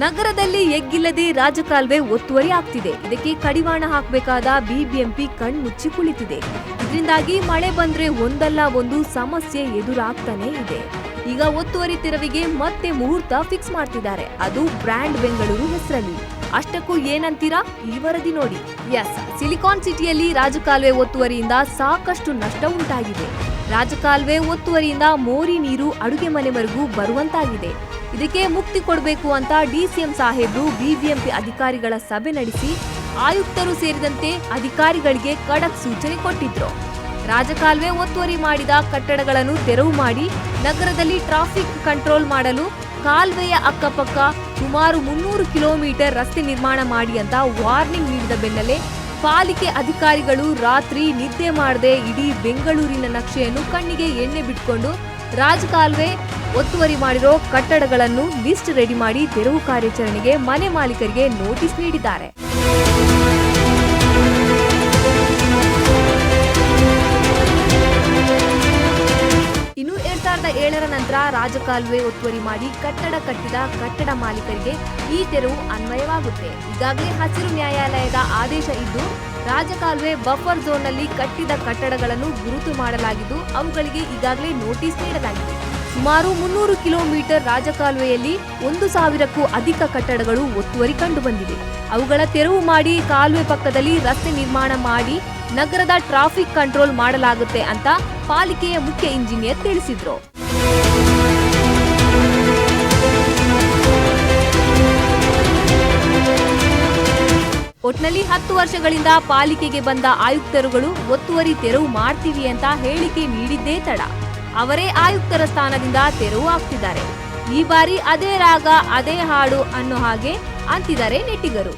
ನಗರದಲ್ಲಿ ಎಗ್ಗಿಲ್ಲದೆ ರಾಜಕಾಲುವೆ ಒತ್ತುವರಿ ಆಗ್ತಿದೆ. ಇದಕ್ಕೆ ಕಡಿವಾಣ ಹಾಕಬೇಕಾದ ಬಿಬಿಎಂಪಿ ಕಣ್ಮುಚ್ಚಿ ಕುಳಿತಿದೆ. ಇದರಿಂದಾಗಿ ಮಳೆ ಬಂದ್ರೆ ಒಂದಲ್ಲ ಒಂದು ಸಮಸ್ಯೆ ಎದುರಾಗ್ತಾನೆ ಇದೆ. ಈಗ ಒತ್ತುವರಿ ತೆರವಿಗೆ ಮತ್ತೆ ಮುಹೂರ್ತ ಫಿಕ್ಸ್ ಮಾಡ್ತಿದ್ದಾರೆ, ಅದು ಬ್ರ್ಯಾಂಡ್ ಬೆಂಗಳೂರು ಹೆಸರಲ್ಲಿ. ಅಷ್ಟಕ್ಕೂ ಏನಂತೀರಾ? ಈ ವರದಿ ನೋಡಿ. ಎಸ್, ಸಿಲಿಕಾನ್ ಸಿಟಿಯಲ್ಲಿ ರಾಜಕಾಲುವೆ ಒತ್ತುವರಿಯಿಂದ ಸಾಕಷ್ಟು ನಷ್ಟ ಉಂಟಾಗಿದೆ. ರಾಜಕಾಲುವೆ ಒತ್ತುವರಿಯಿಂದ ಮೋರಿ ನೀರು ಅಡುಗೆ ಮನೆವರೆಗೂ ಬರುವಂತಾಗಿದೆ. ಇದಕ್ಕೆ ಮುಕ್ತಿ ಕೊಡಬೇಕು ಅಂತ ಡಿಸಿಎಂ ಸಾಹೇಬ್ರು ಬಿಬಿಎಂಪಿ ಅಧಿಕಾರಿಗಳ ಸಭೆ ನಡೆಸಿ ಆಯುಕ್ತರು ಸೇರಿದಂತೆ ಅಧಿಕಾರಿಗಳಿಗೆ ಖಡಕ್ ಸೂಚನೆ ಕೊಟ್ಟಿದ್ರು. ರಾಜಕಾಲುವೆ ಒತ್ತುವರಿ ಮಾಡಿದ ಕಟ್ಟಡಗಳನ್ನು ತೆರವು ಮಾಡಿ ನಗರದಲ್ಲಿ ಟ್ರಾಫಿಕ್ ಕಂಟ್ರೋಲ್ ಮಾಡಲು ಕಾಲುವೆಯ ಅಕ್ಕಪಕ್ಕ ಸುಮಾರು 300 ಕಿಲೋಮೀಟರ್ ರಸ್ತೆ ನಿರ್ಮಾಣ ಮಾಡಿ ಅಂತ ವಾರ್ನಿಂಗ್ ನೀಡಿದ ಬೆನ್ನಲ್ಲೇ ಪಾಲಿಕೆ ಅಧಿಕಾರಿಗಳು ರಾತ್ರಿ ನಿದ್ದೆ ಮಾಡದೆ ಇಡೀ ಬೆಂಗಳೂರಿನ ನಕ್ಷೆಯನ್ನು ಕಣ್ಣಿಗೆ ಎಣ್ಣೆ ಬಿಟ್ಕೊಂಡು ರಾಜಕಾಲುವೆ ಒತ್ತುವರಿ ಮಾಡಿರೋ ಕಟ್ಟಡಗಳನ್ನು ಲಿಸ್ಟ್ ರೆಡಿ ಮಾಡಿ ತೆರವು ಕಾರ್ಯಾಚರಣೆಗೆ ಮನೆ ಮಾಲೀಕರಿಗೆ ನೋಟಿಸ್ ನೀಡಿದ್ದಾರೆ. ಇನ್ನು 2007ರ ನಂತರ ರಾಜಕಾಲುವೆ ಒತ್ತುವರಿ ಮಾಡಿ ಕಟ್ಟಡ ಕಟ್ಟಿದ ಕಟ್ಟಡ ಮಾಲೀಕರಿಗೆ ಈ ತೆರವು ಅನ್ವಯವಾಗುತ್ತೆ. ಈಗಾಗಲೇ ಹಸಿರು ನ್ಯಾಯಾಲಯದ ಆದೇಶ ಇದ್ದು ರಾಜಕಾಲುವೆ ಬಫರ್ ಝೋನ್ನಲ್ಲಿ ಕಟ್ಟಿದ ಕಟ್ಟಡಗಳನ್ನು ಗುರುತು ಮಾಡಲಾಗಿದ್ದು ಅವುಗಳಿಗೆ ಈಗಾಗಲೇ ನೋಟಿಸ್ ನೀಡಲಾಗಿದೆ. ಸುಮಾರು 300 ಕಿಲೋಮೀಟರ್ ರಾಜಕಾಲುವೆಯಲ್ಲಿ 1000ಕ್ಕೂ ಅಧಿಕ ಕಟ್ಟಡಗಳು ಒತ್ತುವರಿ ಕಂಡುಬಂದಿವೆ. ಅವುಗಳ ತೆರವು ಮಾಡಿ ಕಾಲುವೆ ಪಕ್ಕದಲ್ಲಿ ರಸ್ತೆ ನಿರ್ಮಾಣ ಮಾಡಿ ನಗರದ ಟ್ರಾಫಿಕ್ ಕಂಟ್ರೋಲ್ ಮಾಡಲಾಗುತ್ತೆ ಅಂತ ಪಾಲಿಕೆಯ ಮುಖ್ಯ ಇಂಜಿನಿಯರ್ ತಿಳಿಸಿದ್ರು. ಒಟ್ನಲ್ಲಿ 10 ವರ್ಷಗಳಿಂದ ಪಾಲಿಕೆಗೆ ಬಂದ ಆಯುಕ್ತರುಗಳು ಒತ್ತುವರಿ ತೆರವು ಮಾಡ್ತೀವಿ ಅಂತ ಹೇಳಿಕೆ ನೀಡಿದ್ದೇ ತಡ. ಅವರೇ ಆಯುಕ್ತರ ಸ್ಥಾನದಿಂದ ತೆರವು ಆಗ್ತಿದ್ದಾರೆ. ಈ ಬಾರಿ ಅದೇ ರಾಗ ಅದೇ ಹಾಡು ಅನ್ನೋ ಹಾಗೆ ಅಂತಿದ್ದಾರೆ ನೆಟ್ಟಿಗರು.